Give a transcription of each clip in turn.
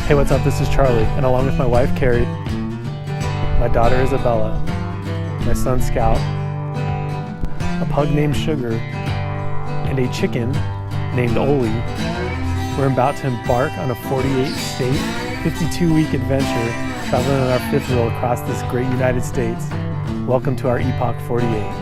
Hey, what's up? This is Charlie, and along with my wife, Carrie, my daughter, Isabella, my son, Scout, a pug named Sugar, and a chicken named Oli, we're about to embark on a 48-state, 52-week adventure, traveling on our fifth wheel across this great United States. Welcome to our Epoch 48.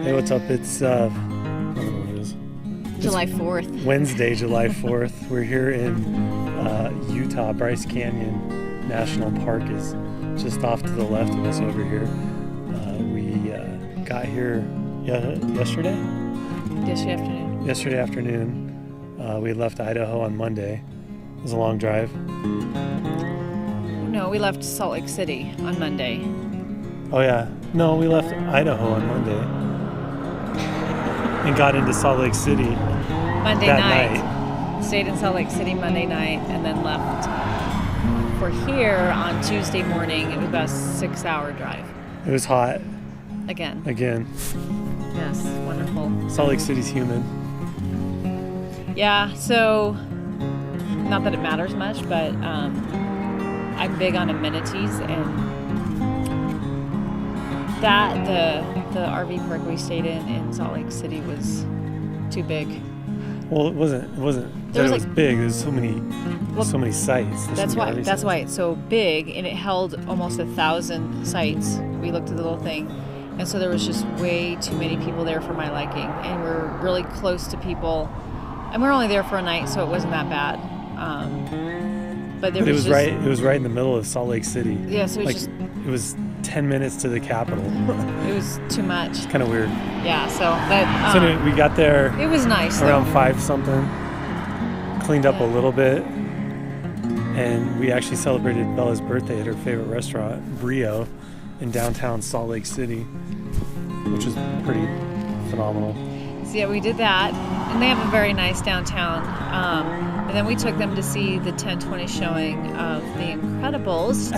Hey, what's up? It's, I don't know what it is. July 4th. Wednesday, July 4th. We're here in Utah. Bryce Canyon National Park is just off to the left of us over here. We got here yesterday? Yesterday afternoon. We left Idaho on Monday. It was a long drive. No, we left Salt Lake City on Monday. Oh yeah. No, we left Idaho on Monday. And got into Salt Lake City Monday night. Stayed in Salt Lake City Monday night and then left for here on Tuesday morning. It was about a 6-hour drive. It was hot. Again. Yes, wonderful. Salt Lake City's humid. Yeah, so not that it matters much, but I'm big on amenities, and the RV park we stayed in Salt Lake City was too big. Well, it wasn't that it was big. There's so many sites. That's why it's so big, and it held almost 1,000 sites. We looked at the little thing, and so there was just way too many people there for my liking, and we're really close to people, and we're only there for a night, so it wasn't that bad. But it was right in the middle of Salt Lake City. Yeah, so it was 10 minutes to the Capitol. It was too much. It's kind of weird. Yeah, so so anyway, we got there. It was nice around 5 something. Cleaned up a little bit, and we actually celebrated Bella's birthday at her favorite restaurant, Brio, in downtown Salt Lake City, which was pretty phenomenal. So yeah, we did that, and they have a very nice downtown. And then we took them to see the 10/20 showing of The Incredibles.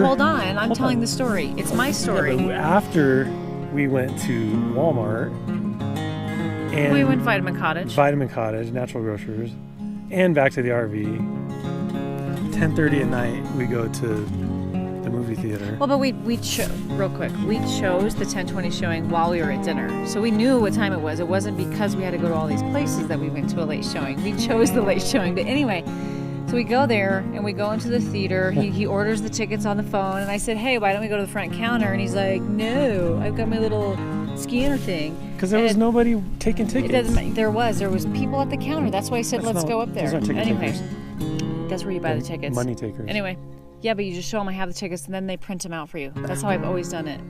Hold on, I'm telling the story. It's my story. Yeah, after we went to Walmart, and we went Vitamin Cottage, Natural Grocers, and back to the RV. 10:30 at night, we go to the movie theater. Well, but we chose the 10/20 showing while we were at dinner, so we knew what time it was. It wasn't because we had to go to all these places that we went to a late showing. We chose the late showing. But anyway, so we go there and we go into the theater. He orders the tickets on the phone, and I said, "Hey, why don't we go to the front counter?" And he's like, "No, I've got my little scanner thing." Because there was nobody taking tickets. There was people at the counter. That's why I said, let's go up there. Anyway, that's where you buy the tickets. Money takers. Anyway. Yeah, but you just show them I have the tickets, and then they print them out for you. That's how I've always done it.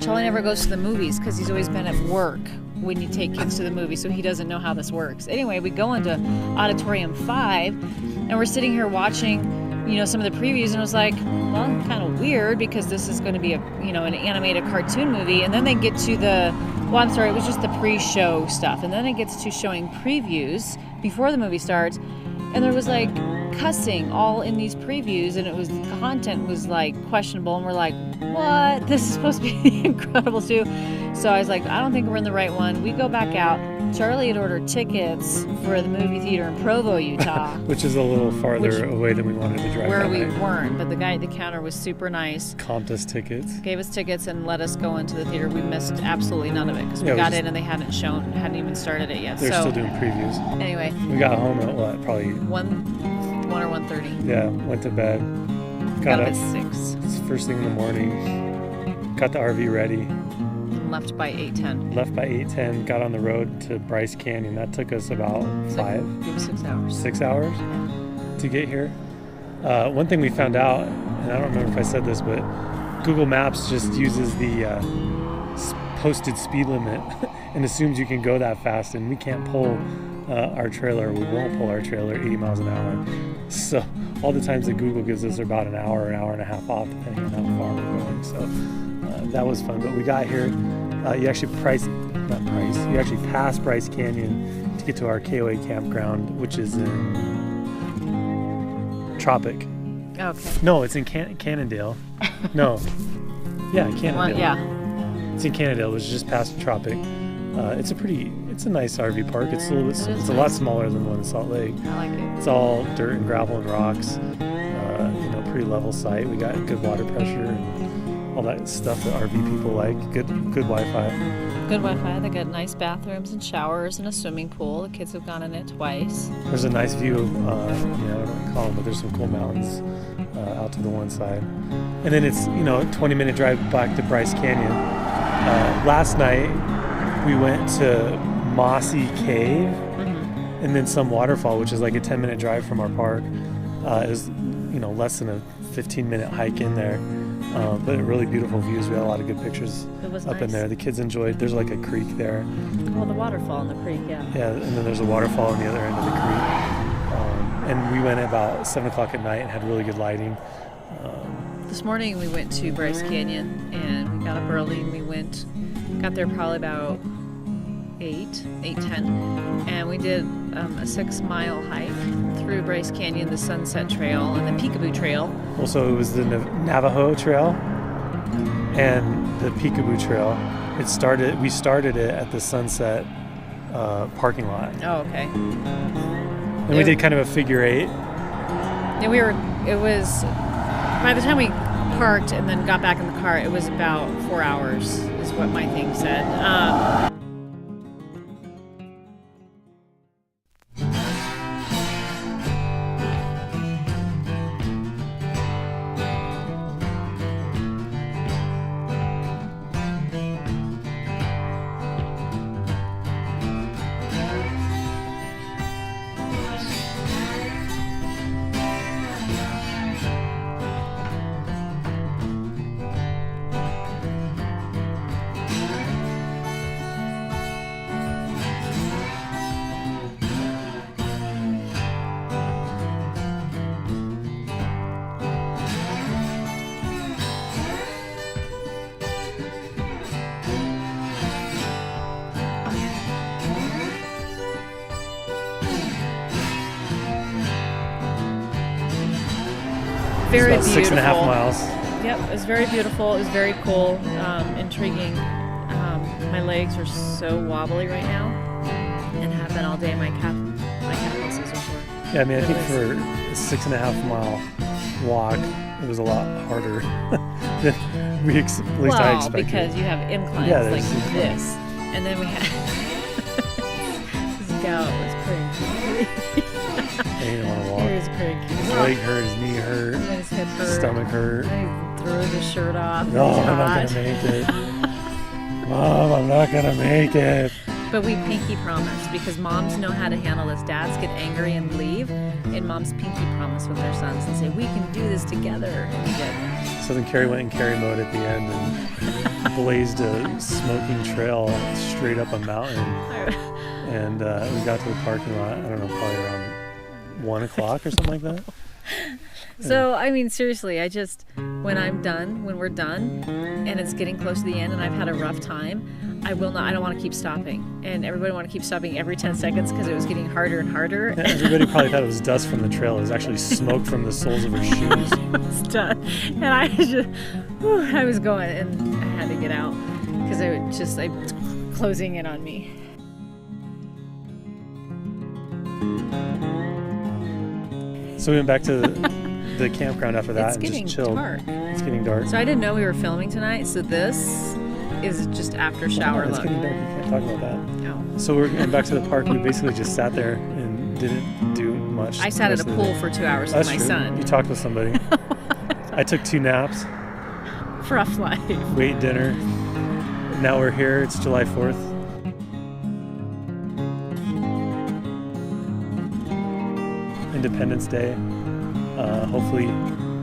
Charlie never goes to the movies because he's always been at work when you take kids to the movies, so he doesn't know how this works. Anyway, we go into Auditorium 5, and we're sitting here watching, some of the previews, and it was like, well, kind of weird because this is going to be an animated cartoon movie, and then they get to it was just the pre-show stuff, and then it gets to showing previews before the movie starts, and there was like cussing all in these previews, and the content was like questionable, and we're like, what? This is supposed to be The Incredibles too. So I was like, I don't think we're in the right one. We go back out. Charlie had ordered tickets for the movie theater in Provo, Utah. Which is a little farther away than we wanted to drive. Where we weren't, but the guy at the counter was super nice. Comped us tickets. Gave us tickets and let us go into the theater. We missed absolutely none of it because we got in and they hadn't even started it yet. They're still doing previews. Anyway. We got home at what? Probably 1 or 1:30. Yeah, went to bed. Got up at 6. It's first thing in the morning. Got the RV ready. Left by 8:10. Got on the road to Bryce Canyon. That took us about 6 hours. 6 hours to get here. One thing we found out, and I don't remember if I said this, but Google Maps just uses the posted speed limit and assumes you can go that fast, and we can't pull our trailer. We won't pull our trailer 80 miles an hour. So all the times that Google gives us are about an hour and a half off, depending on how far we're going. So that was fun. But we got here. You actually pass Bryce Canyon to get to our KOA campground, which is in Tropic. Okay. No, it's in Cannondale. No. Yeah, Cannondale. Well, yeah. It's in Cannondale, which is just past Tropic. It's a nice RV park. It's a little bit, it's a lot smaller than the one in Salt Lake. I like it. It's all dirt and gravel and rocks. Pretty level site. We got good water pressure and all that stuff that RV people like. Good Wi-Fi. Good Wi-Fi. They got nice bathrooms and showers and a swimming pool. The kids have gone in it twice. There's a nice view of, I don't know what to call them, but there's some cool mountains out to the one side. And then it's, a 20-minute drive back to Bryce Canyon. Last night, we went to Mossy Cave and then some waterfall, which is like a 10-minute drive from our park. It was, less than a 15-minute hike in there. But really beautiful views. We had a lot of good pictures up in there. The kids enjoyed. There's like a creek there. Well, the waterfall in the creek, yeah. Yeah, and then there's a waterfall on the other end of the creek. And we went at about 7 o'clock at night and had really good lighting. This morning we went to Bryce Canyon and we got up early and got there probably about 8:10, and we did a 6-mile hike through Bryce Canyon, the Sunset Trail, and the Peekaboo Trail. Also, it was the Navajo Trail and the Peekaboo Trail. We started it at the Sunset parking lot. Oh, okay. And we did kind of a figure 8. Yeah, it was, by the time we parked and then got back in the car, it was about 4 hours, is what my thing said. Very about beautiful. 6.5 miles. Yep, it was very beautiful. It was very cool, intriguing. My legs are so wobbly right now, and have been all day. My calf muscles are sore. Yeah, I think for a 6.5 mile walk, it was a lot harder than at least I expected. Because you have inclines like this, and then we had this gout was crazy. He didn't want to walk. He was crazy. His leg hurt, his knee hurt, his hip hurt, his stomach hurt. I threw his shirt off. No, I'm not going to make it. Mom, I'm not going to make it. But we pinky promised, because moms know how to handle this. Dads get angry and leave, and moms pinky promise with their sons and say, we can do this together. And we did. So then Carrie went in Carrie mode at the end and blazed a smoking trail straight up a mountain. And we got to the parking lot, I don't know, probably around 1 o'clock or something like that. So, seriously, when we're done and it's getting close to the end and I've had a rough time, I don't want to keep stopping. And everybody want to keep stopping every 10 seconds because it was getting harder and harder. Yeah, everybody probably thought it was dust from the trail. It was actually smoke from the soles of her shoes. It's done. And I was going and I had to get out because it was closing in on me. So we went back to the campground after that and getting just chilled. Dark. It's getting dark. So I didn't know we were filming tonight. So this is just after shower It's look. getting dark. We can't talk about that. No. So we're going back to the park. We basically just sat there and didn't do much. I sat at a pool for 2 hours with my son. You talked with somebody. I took 2 naps. Rough life. We ate dinner. Now we're here. It's July 4th. Independence Day. Hopefully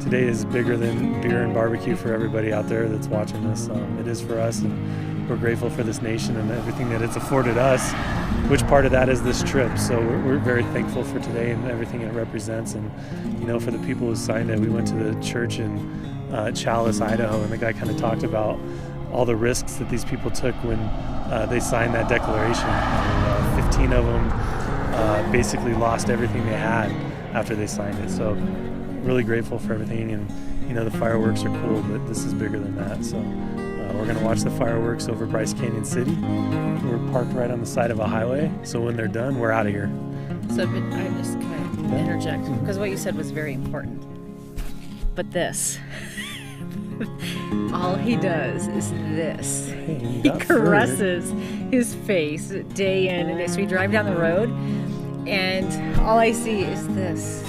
today is bigger than beer and barbecue for everybody out there that's watching this. It is for us, and we're grateful for this nation and everything that it's afforded us, which part of that is this trip. So we're very thankful for today and everything it represents. And for the people who signed it, we went to the church in Chalice, Idaho, and the guy kind of talked about all the risks that these people took when they signed that declaration. And, 15 of them basically lost everything they had after they signed it. So really grateful for everything. And the fireworks are cool, but this is bigger than that. So we're going to watch the fireworks over Bryce Canyon City. We're parked right on the side of a highway, so when they're done, we're out of here. So I just kind of interject, because what you said was very important. But this, all he does is this. Hey, He caresses his face day in and day. So we drive down the road, and all I see is this.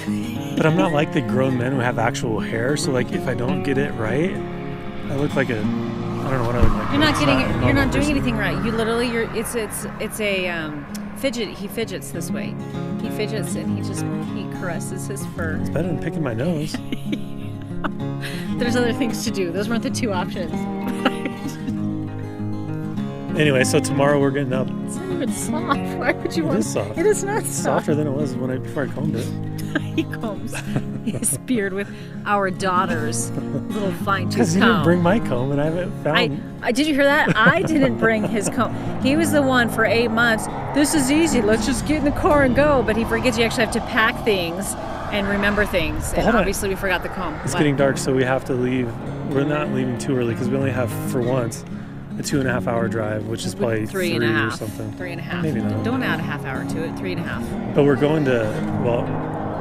But I'm not like the grown men who have actual hair, so like if I don't get it right, I look like I don't know what I look like. You're not getting it. You're not doing anything right. You literally, it's a fidget. He fidgets this way. He fidgets and he caresses his fur. It's better than picking my nose. There's other things to do. Those weren't the two options. Anyway, so tomorrow we're getting up. It's not even soft. Why would you want? It is soft. It is not It's soft. softer than it was before I combed it. He combs his beard with our daughter's little fine-tooth Because you comb. didn't bring my comb, and I haven't found. I did you hear that? I didn't bring his comb. He was the one for 8 months. This is easy. Let's just get in the car and go. But he forgets you actually have to pack things and remember things. And hold on. obviously we forgot the comb. It's What? getting dark, so we have to leave. We're not leaving too early because we only have, for once, a 2.5 hour drive, which is probably three and three a or half. something. 3.5. Maybe not. Don't add a half hour to it. 3.5. But we're going to,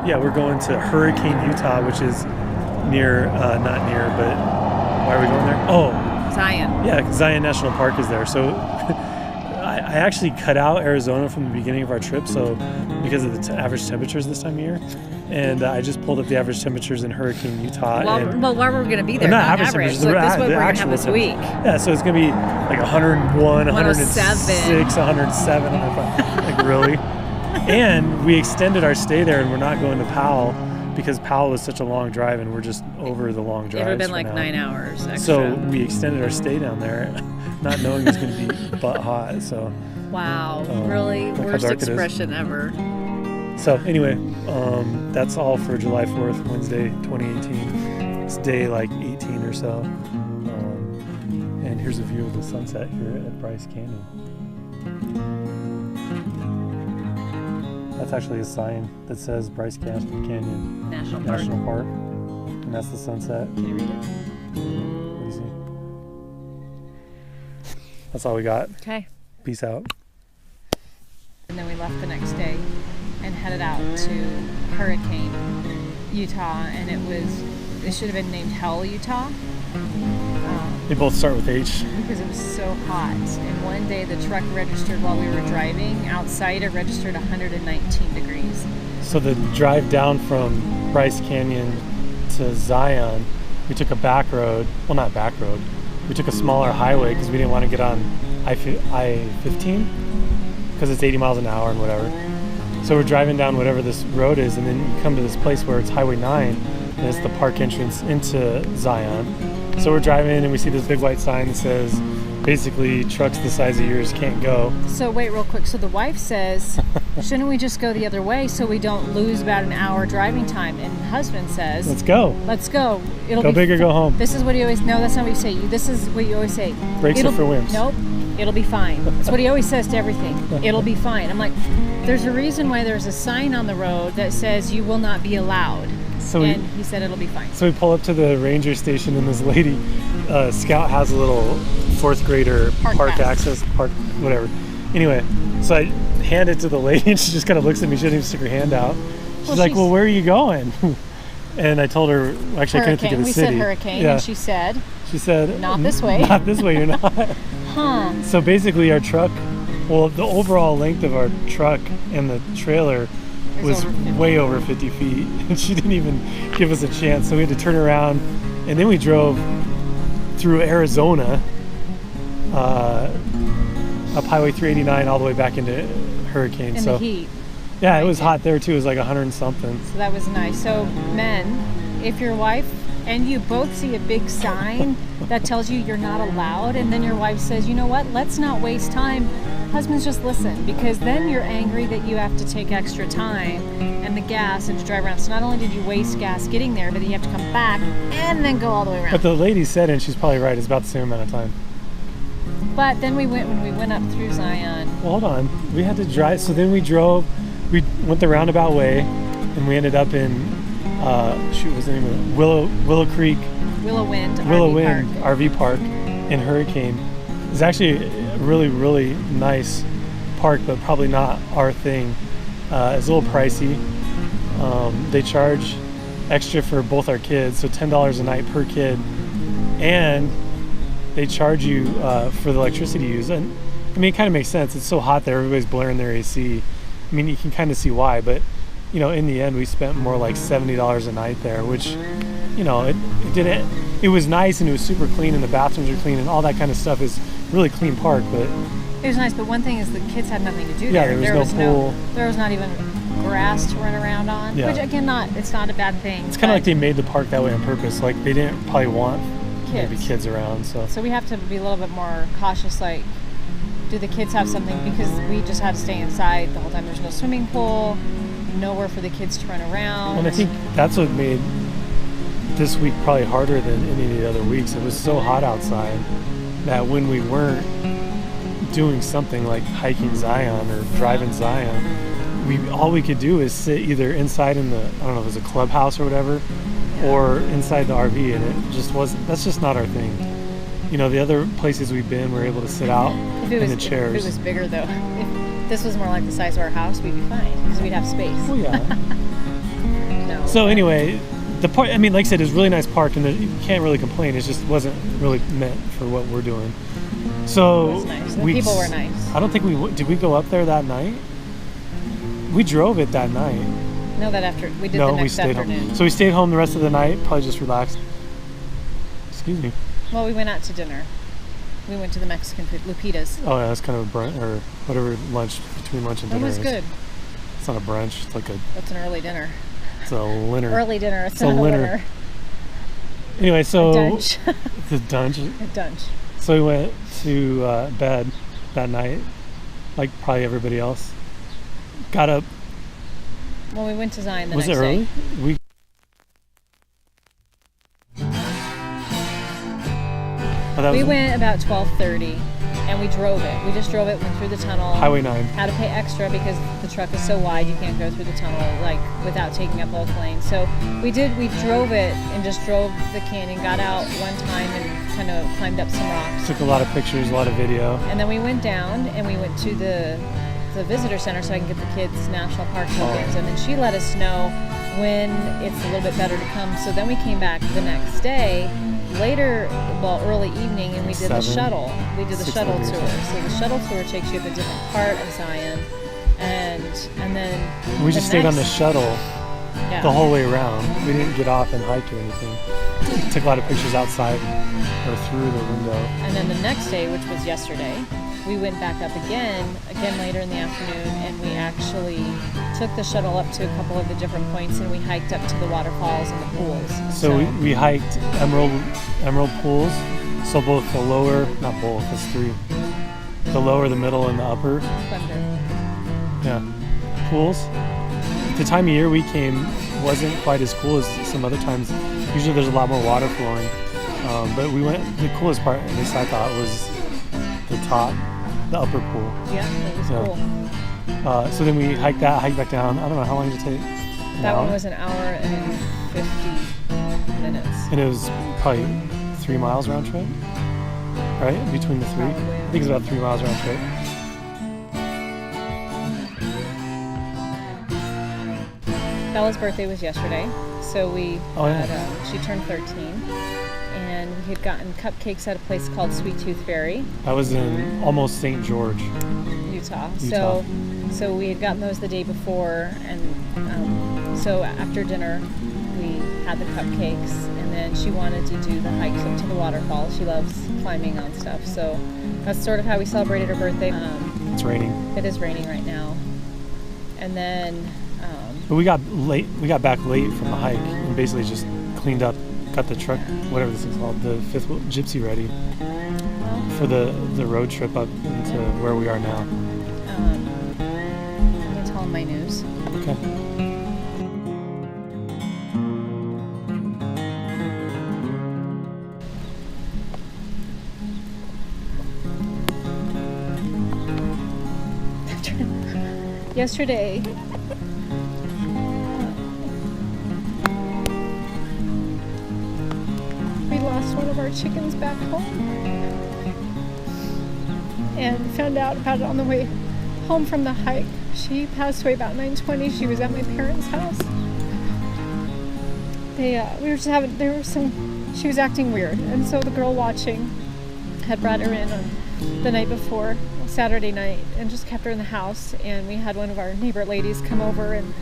we're going to Hurricane, Utah, which is near, not near, but why are we going there? Oh, Zion. yeah, Zion National Park is there. So I actually cut out Arizona from the beginning of our trip, so because of the average temperatures this time of year. And I just pulled up the average temperatures in Hurricane, Utah. Well, why were we going to be there? Not Not average average. temperatures, So the this is what we're going to actual have this week. Yeah, so it's going to be like 101, 106, 107, 105. Like, really? And we extended our stay there, and we're not going to Powell because Powell was such a long drive, and we're just over the long drive. It would have been like 9 hours extra. So we extended our stay down there, not knowing it's going to be butt hot. So wow, really look how worst dark it is. expression ever. So anyway, that's all for July 4th, Wednesday, 2018. It's day like 18 or so. And here's a view of the sunset here at Bryce Canyon. That's actually a sign that says Bryce Canyon National Park. And that's the sunset. Can you read it? What do you see? That's all we got. Okay. Peace out. And then we left the next day and headed out to Hurricane, Utah, and it should have been named Hell, Utah. They both start with H. Because it was so hot. And one day the truck registered while we were driving. Outside it registered 119 degrees. So the drive down from Bryce Canyon to Zion, we took a back road. Well, not back road. We took a smaller highway because we didn't want to get on I-15 because it's 80 miles an hour and whatever. So we're driving down whatever this road is, and then you come to this place where it's Highway 9, and it's the park entrance into Zion. So we're driving, and we see this big white sign that says, basically, trucks the size of yours can't go. So wait real quick. So the wife says, shouldn't we just go the other way so we don't lose about an hour driving time? And the husband says, Let's go. let's go. It'll Go be big or go home. This is what he always, no, that's not what you say. This is what you always say. Brakes are for wimps. Nope. It'll be fine. That's what he always says to everything. It'll be fine. I'm like, there's a reason why there's a sign on the road that says you will not be allowed. So And he said it'll be fine. So we pull up to the ranger station, and this lady, Scout, has a little fourth grader park access, whatever. Anyway, so I hand it to the lady, and she just kind of looks at me. She doesn't even stick her hand out. She's like, well, where are you going? And I told her, actually, I couldn't think of the we city. said Hurricane, Yeah. and she said, not this way. Not this way, you're not. Huh. So basically our truck, well, the overall length of our truck and the trailer was way over 50 feet. And she didn't even give us a chance. So we had to turn around, and then we drove through Arizona, up Highway 389 all the way back into Hurricane. In the heat. Yeah, it was hot there too. It was like 100 and something. So that was nice. So men, if your wife and you both see a big sign that tells you you're not allowed, and then your wife says, you know what, let's not waste time, husbands, just listen, because then you're angry that you have to take extra time and the gas and to drive around. So not only did you waste gas getting there, but then you have to come back and then go all the way around. But the lady said, and she's probably right, it's about the same amount of time. But then when we went up through Zion. Well, hold on. We had to drive. So then we went the roundabout way, and we ended up in Shoot, what's the name of it? Willow Creek. Willow Wind RV Park in Hurricane. It's actually a really, really nice park, but probably not our thing. It's a little pricey. They charge extra for both our kids, so $10 a night per kid, and they charge you for the electricity use. And I mean, it kind of makes sense. It's so hot there, everybody's blaring their AC. I mean, you can kind of see why, but you know, in the end, we spent more like $70 a night there, which, you know, it was nice and it was super clean and the bathrooms are clean and all that kind of stuff. Is really clean park, but it was nice. But one thing is the kids had nothing to do yeah, there. There was no pool. There was not even grass to run around on, yeah. Which again, it's not a bad thing. It's kind of like they made the park that way on purpose. Like they didn't probably want maybe kids around. So we have to be a little bit more cautious. Like, do the kids have something? Because we just had to stay inside the whole time. There's no swimming pool, nowhere for the kids to run around. And I think that's what made this week probably harder than any of the other weeks. It was so hot outside that when we weren't doing something like hiking Zion or driving Zion, all we could do is sit either inside in the, I don't know if it was a clubhouse or whatever, or inside the RV, and it just wasn't, that's just not our thing. You know, the other places we've been, we're able to sit out in the chairs. If it was bigger though, if this was more like the size of our house, we'd be fine, because we'd have space. Oh yeah. No. So anyway, the park, I mean, like I said, it's a really nice park, and you can't really complain. It just wasn't really meant for what we're doing. So it was nice. The people were nice. I don't think did we go up there that night? We drove it that night. No, that after we did the next afternoon. Home. So we stayed home the rest of the night, probably just relaxed. Excuse me. Well, we went out to dinner. We went to the Mexican food, Lupita's. Oh yeah, that's kind of a brunch or whatever lunch between lunch and dinner. It was good. It's not a brunch. It's like It's an early dinner. It's a dinner. Early dinner. It's not a dinner. Anyway, so a dunch. The dunch. A dunch. So we went to bed that night, like probably everybody else. Got up. Well, we went to Zion the next day. Was it early? We went about 12:30, and we drove it. We just drove it, went through the tunnel. Highway 9. Had to pay extra because the truck is so wide you can't go through the tunnel like without taking up both lanes. So we drove it and just drove the canyon, got out one time and kind of climbed up some rocks. Took a lot of pictures, a lot of video. And then we went down and we went to the visitor center so I can get the kids national park tokens. And then she let us know when it's a little bit better to come. So then we came back the next day, early evening, and we did the shuttle. We did the shuttle tour. So the shuttle tour takes you up a different part of Zion, and then we just stayed on the shuttle the whole way around. We didn't get off and hike or anything. We took a lot of pictures outside or through the window. And then the next day, which was yesterday, we went back up again later in the afternoon, and we actually took the shuttle up to a couple of the different points, and we hiked up to the waterfalls and the pools. So we hiked Emerald Pools. So both the lower, not both, it's three. The lower, the middle, and the upper. Thunder. Yeah. Pools. The time of year we came wasn't quite as cool as some other times. Usually there's a lot more water flowing. But we went, the coolest part, at least I thought, was the top, the upper pool. Yeah, it was cool. So then we hiked back down. I don't know, how long did it take? That one was an hour and 50 minutes. And it was probably 3 miles round trip, right? Between the three? Probably. I think it's about 3 miles round trip. Bella's birthday was yesterday, so she turned 13, and we had gotten cupcakes at a place called Sweet Tooth Fairy. I was in almost St. George, Utah. So we had gotten those the day before, and so after dinner we had the cupcakes, and then she wanted to do the hikes up to the waterfall. She loves climbing on stuff, so that's sort of how we celebrated her birthday. It's raining. It is raining right now, and then. But we got back late from the hike and basically just cleaned up, got the truck, whatever this is called, the fifth wheel gypsy ready for the road trip up into where we are now. I'm going to tell them my news. Okay. Yesterday, one of our chickens back home and found out about it on the way home from the hike. She passed away about 9:20. She was at my parents' house. She was acting weird, and so the girl watching had brought her in on the night before, Saturday night, and just kept her in the house. And we had one of our neighbor ladies come over, and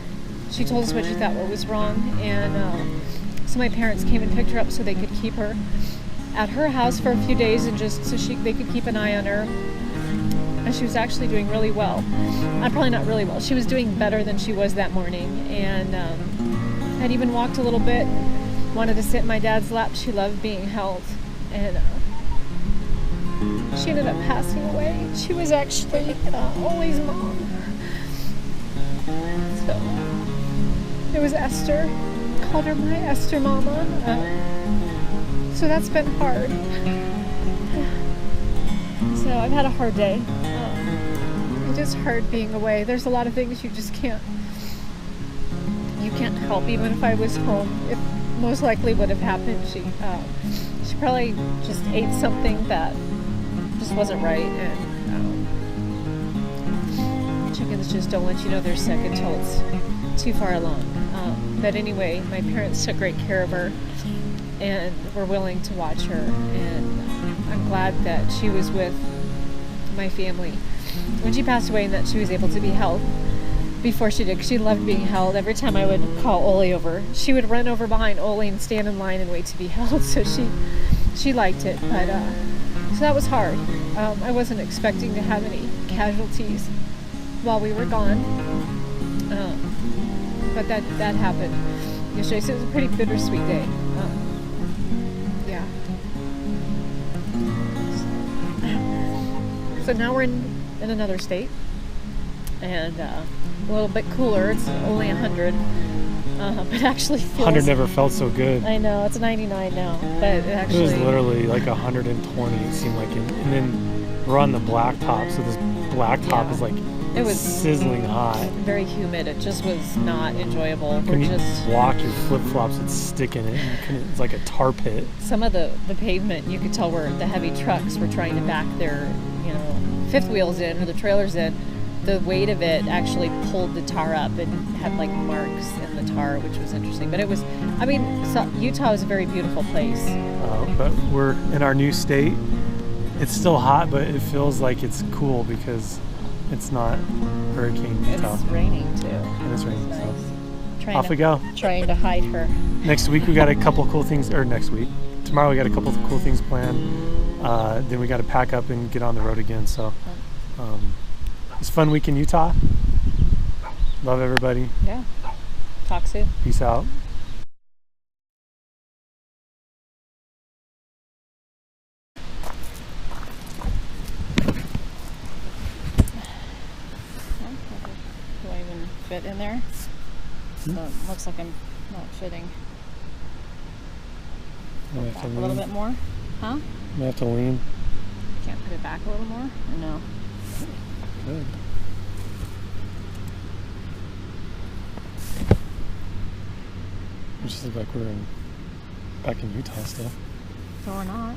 she told us what she thought was wrong. And so my parents came and picked her up so they could keep her at her house for a few days, and just so they could keep an eye on her. And she was actually doing really well. Probably not really well. She was doing better than she was that morning, and had even walked a little bit. Wanted to sit in my dad's lap. She loved being held, and she ended up passing away. She was actually Ollie's mom. So it was Esther. Called her my Esther mama. So that's been hard. So I've had a hard day. It is hard being away. There's a lot of things you just can't help. Even if I was home, it most likely would have happened. She probably just ate something that just wasn't right, and chickens just don't let you know they're sick until it's too far along. But anyway, my parents took great care of her and were willing to watch her, and I'm glad that she was with my family when she passed away, and that she was able to be held before she did, because she loved being held. Every time I would call Ollie over, she would run over behind Ollie and stand in line and wait to be held. So she liked it, but so that was hard. I wasn't expecting to have any casualties while we were gone, but that happened yesterday. So it was a pretty bittersweet day. Yeah. So now we're in another state, and a little bit cooler. It's only 100, but actually feels... 100 never felt so good. I know, it's 99 now, but it actually... It was literally like 120, it seemed like. And then we're on the blacktop, so this blacktop is like it was sizzling hot. Very humid. It just was not enjoyable. When you walk your flip-flops would stick in it. It's like a tar pit. Some of the pavement, you could tell where the heavy trucks were trying to back their, fifth wheels in, or the trailers in. The weight of it actually pulled the tar up and had like marks in the tar, which was interesting. But it was, Utah is a very beautiful place. But we're in our new state. It's still hot, but it feels like it's cool because it's not Hurricane Utah. It's raining too. And it's raining. Nice. So off we go. Trying to hide her. Next week we got a couple cool things, or next week. Tomorrow we got a couple of cool things planned. Then we got to pack up and get on the road again. So it's a fun week in Utah. Love everybody. Yeah. Talk soon. Peace out. Do I even fit in there? So it looks like I'm not fitting. Back a little bit more? Huh? I have to lean. Can't put it back a little more? Or no? Good. It just looks like we're back in Utah still. So we're not.